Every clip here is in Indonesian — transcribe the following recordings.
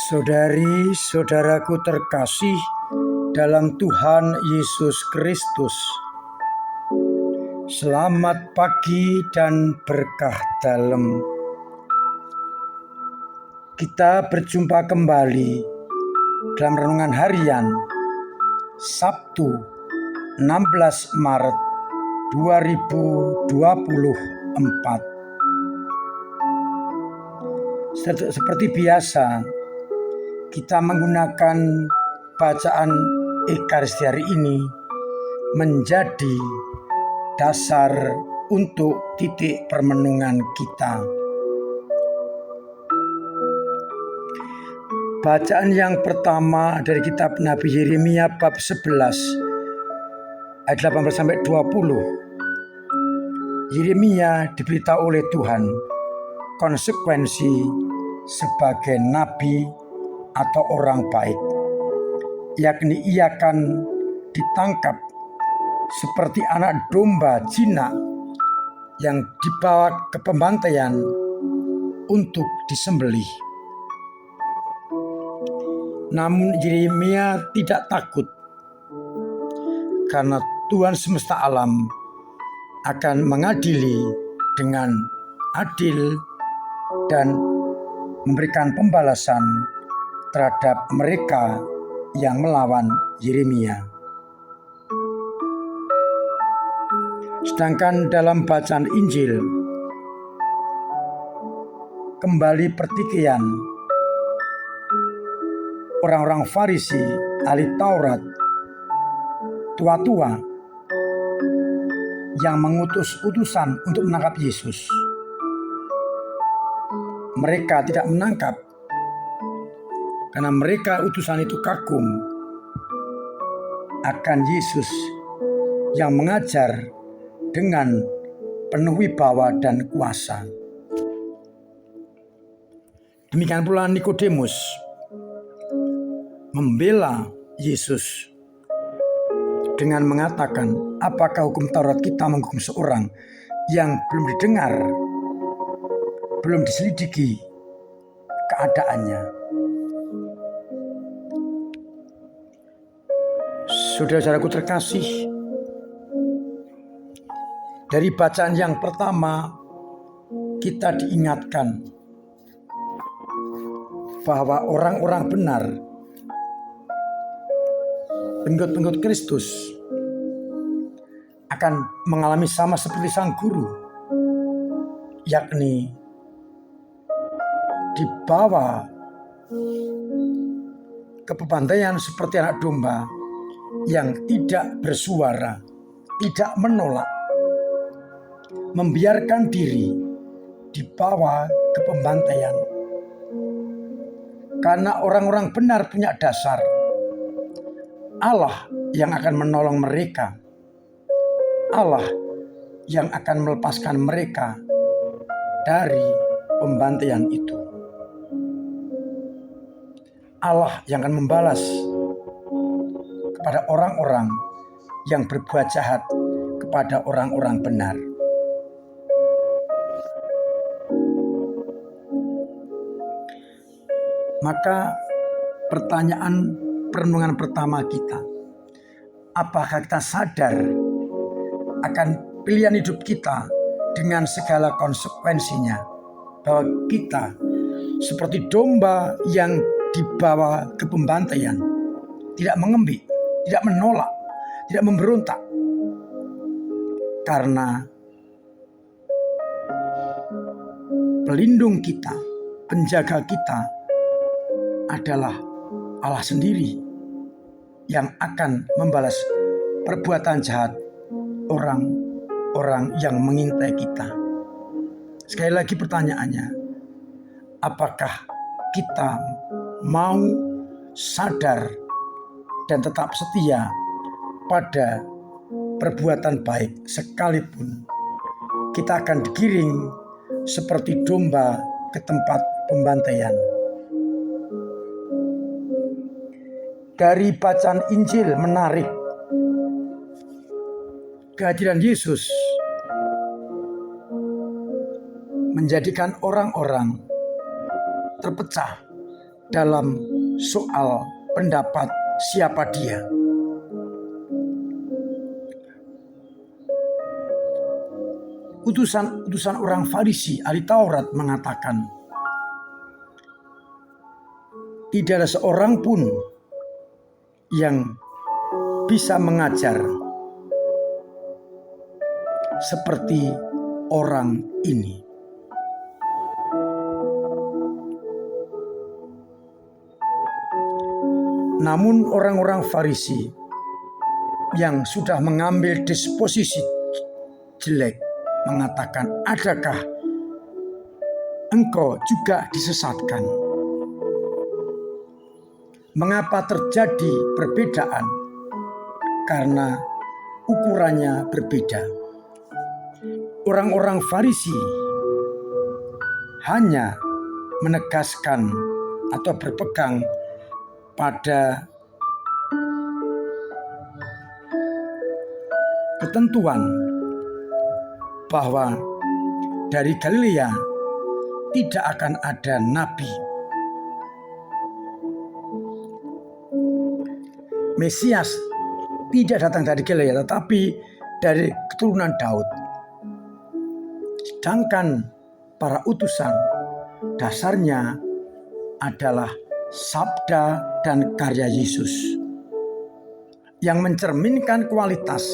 Saudari-saudaraku terkasih dalam Tuhan Yesus Kristus, selamat pagi dan berkah dalam. Kita berjumpa kembali dalam renungan harian Sabtu 16 Maret 2024. Seperti biasa, kita menggunakan bacaan Ekaristi hari ini menjadi dasar untuk titik permenungan kita. Bacaan yang pertama dari kitab Nabi Yeremia bab 11 ayat 18-20. Yeremia diberitahu oleh Tuhan konsekuensi sebagai nabi atau orang baik, yakni ia akan ditangkap seperti anak domba jinak yang dibawa ke pembantaian untuk disembelih. Namun Yeremia tidak takut, karena Tuhan semesta alam akan mengadili dengan adil dan memberikan pembalasan terhadap mereka yang melawan Yeremia. Sedangkan dalam bacaan Injil, kembali pertikaian orang-orang Farisi, ahli Taurat, tua-tua yang mengutus utusan untuk menangkap Yesus. Mereka tidak menangkap karena mereka utusan itu kagum akan Yesus yang mengajar dengan penuh wibawa dan kuasa. Demikian pula Nikodemus membela Yesus dengan mengatakan, apakah hukum Taurat kita menghukum seorang yang belum didengar, belum diselidiki keadaannya? Saudara-saudaraku terkasih, dari bacaan yang pertama kita diingatkan bahwa orang-orang benar, pengikut-pengikut Kristus, akan mengalami sama seperti sang guru, yakni dibawa ke pembantaian seperti anak domba yang tidak bersuara, tidak menolak, membiarkan diri dibawa ke pembantaian. Karena orang-orang benar punya dasar, Allah yang akan menolong mereka, Allah yang akan melepaskan mereka dari pembantaian itu. Allah yang akan membalas kepada orang-orang yang berbuat jahat kepada orang-orang benar. Maka pertanyaan perenungan pertama kita, apakah kita sadar akan pilihan hidup kita dengan segala konsekuensinya, bahwa kita seperti domba yang dibawa ke pembantaian, tidak mengembik, tidak menolak, tidak memberontak, karena pelindung kita, penjaga kita adalah Allah sendiri yang akan membalas perbuatan jahat orang-orang yang mengintai kita. Sekali lagi pertanyaannya, apakah kita mau sadar dan tetap setia pada perbuatan baik, sekalipun kita akan digiring seperti domba ke tempat pembantaian? Dari bacaan Injil menarik, kehadiran Yesus menjadikan orang-orang terpecah dalam soal pendapat siapa dia. Utusan orang Farisi ahli Taurat mengatakan, tidak ada seorang pun yang bisa mengajar seperti orang ini. Namun orang-orang Farisi yang sudah mengambil disposisi jelek mengatakan, adakah engkau juga disesatkan? Mengapa terjadi perbedaan? Karena ukurannya berbeda. Orang-orang Farisi hanya menegaskan atau berpegang pada ketentuan bahwa dari Galilea tidak akan ada nabi. Mesias tidak datang dari Galilea, tetapi dari keturunan Daud. Sedangkan para utusan dasarnya adalah sabda dan karya Yesus yang mencerminkan kualitas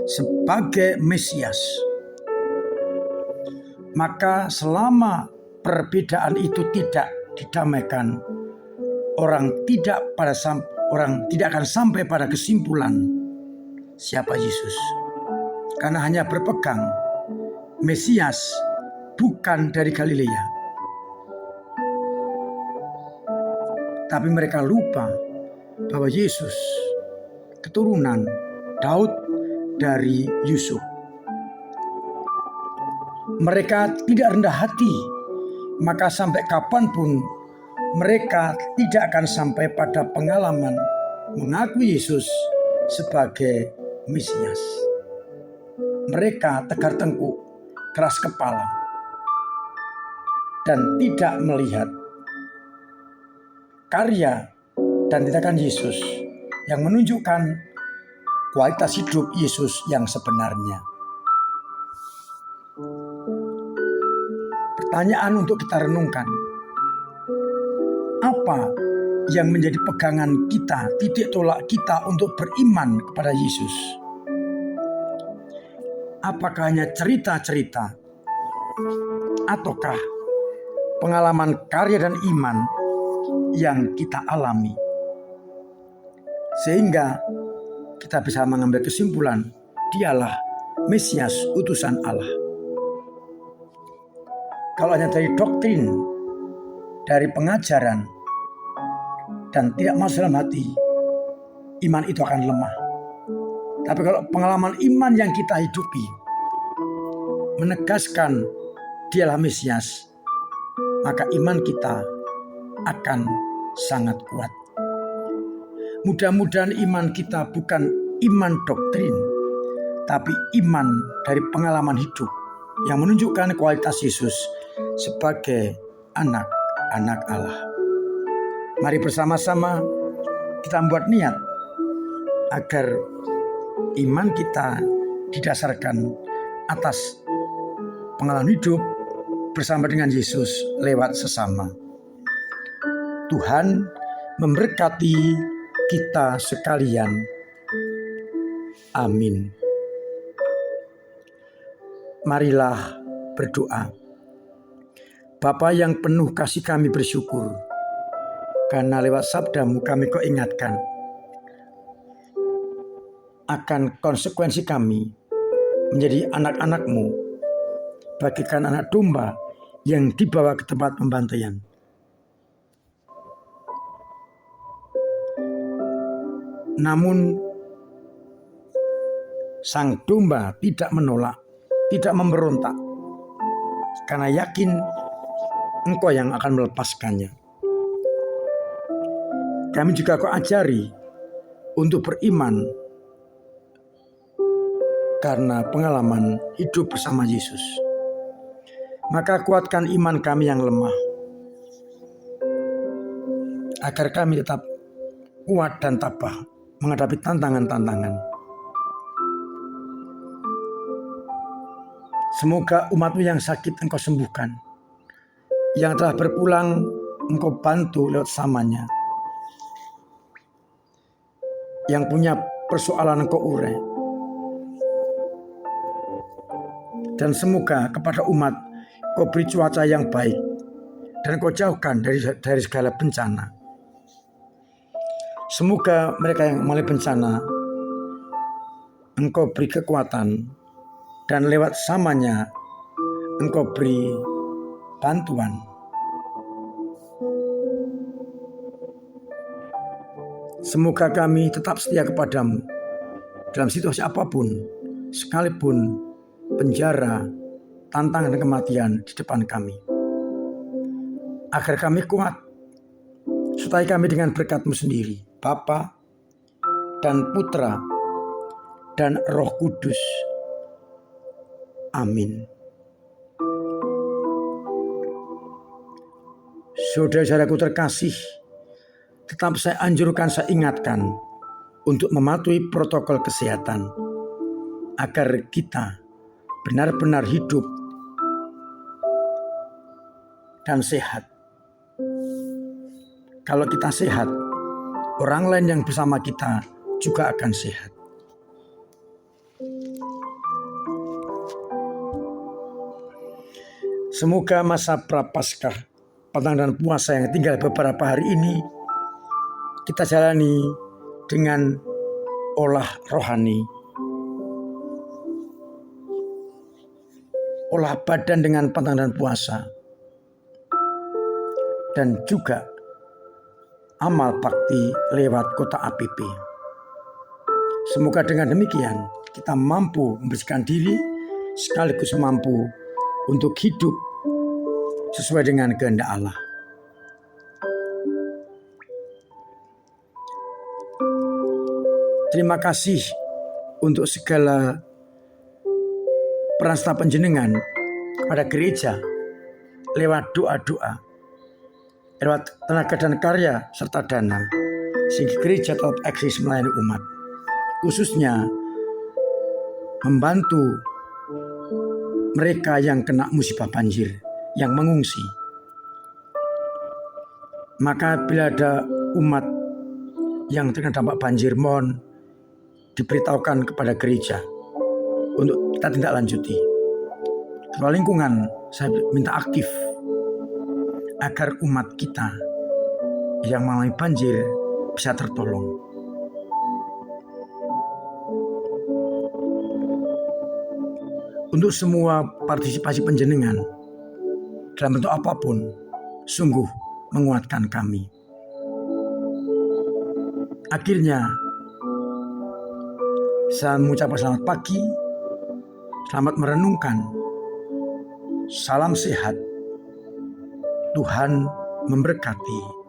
sebagai Mesias. Maka selama perbedaan itu tidak didamaikan, orang tidak akan sampai pada kesimpulan siapa Yesus, karena hanya berpegang Mesias bukan dari Galilea. Tapi mereka lupa bahwa Yesus keturunan Daud dari Yusuf. Mereka tidak rendah hati, maka sampai kapanpun mereka tidak akan sampai pada pengalaman mengakui Yesus sebagai Mesias. Mereka tegar tengkuk, keras kepala, dan tidak melihat karya dan tindakan Yesus yang menunjukkan kualitas hidup Yesus yang sebenarnya. Pertanyaan untuk kita renungkan, apa yang menjadi pegangan kita, titik tolak kita untuk beriman kepada Yesus? Apakah hanya cerita-cerita, ataukah pengalaman karya dan iman yang kita alami, sehingga kita bisa mengambil kesimpulan dialah Mesias utusan Allah? Kalau hanya dari doktrin, dari pengajaran, dan tidak masuk dalam hati, iman itu akan lemah. Tapi kalau pengalaman iman yang kita hidupi menegaskan dialah Mesias, maka iman kita akan sangat kuat. Mudah-mudahan iman kita bukan iman doktrin, tapi iman dari pengalaman hidup yang menunjukkan kualitas Yesus sebagai anak-anak Allah. Mari bersama-sama kita membuat niat agar iman kita didasarkan atas pengalaman hidup bersama dengan Yesus lewat sesama. Tuhan memberkati kita sekalian. Amin. Marilah berdoa. Bapa yang penuh kasih, kami bersyukur karena lewat sabdamu kami kau ingatkan akan konsekuensi kami menjadi anak-anakmu, bagikan anak domba yang dibawa ke tempat pembantaian. Namun sang domba tidak menolak, tidak memberontak, karena yakin Engkau yang akan melepaskannya. Kami juga kau ajari untuk beriman karena pengalaman hidup bersama Yesus. Maka kuatkan iman kami yang lemah. agar kami tetap kuat dan tabah menghadapi tantangan-tantangan. Semoga umat-Mu yang sakit Engkau sembuhkan, yang telah berpulang Engkau bantu lewat samanya, yang punya persoalan Engkau urai. Dan semoga kepada umat Kau beri cuaca yang baik dan Kau jauhkan dari segala bencana. Semoga mereka yang mengalami bencana Engkau beri kekuatan dan lewat samanya Engkau beri bantuan. Semoga kami tetap setia kepadamu dalam situasi apapun, sekalipun penjara, tantangan dan kematian di depan kami. Agar kami kuat, sertai kami dengan berkat-Mu sendiri, Bapa dan Putra dan Roh Kudus. Amin. Saudara-saudaraku terkasih, tetap saya anjurkan, saya ingatkan untuk mematuhi protokol kesehatan agar kita benar-benar hidup dan sehat. Kalau kita sehat, orang lain yang bersama kita juga akan sehat. Semoga masa Prapaskah, Petang dan puasa yang tinggal beberapa hari ini kita jalani dengan olah rohani, olah badan dengan petang dan puasa, dan juga amal bakti lewat kota APP. Semoga dengan demikian kita mampu membersihkan diri sekaligus mampu untuk hidup sesuai dengan kehendak Allah. Terima kasih untuk segala peran serta panjenengan kepada gereja lewat doa-doa, lewat tenaga dan karya serta dana, sehingga gereja tetap eksis melayani umat, khususnya membantu mereka yang kena musibah banjir, yang mengungsi. Maka bila ada umat yang terkena dampak banjir, mohon diberitahukan kepada gereja untuk kita tindak lanjuti. Ketua lingkungan, saya minta aktif agar umat kita yang mengalami banjir bisa tertolong. Untuk semua partisipasi panjenengan dalam bentuk apapun sungguh menguatkan kami. Akhirnya saya mengucapkan selamat pagi, selamat merenungkan, salam sehat, Tuhan memberkati.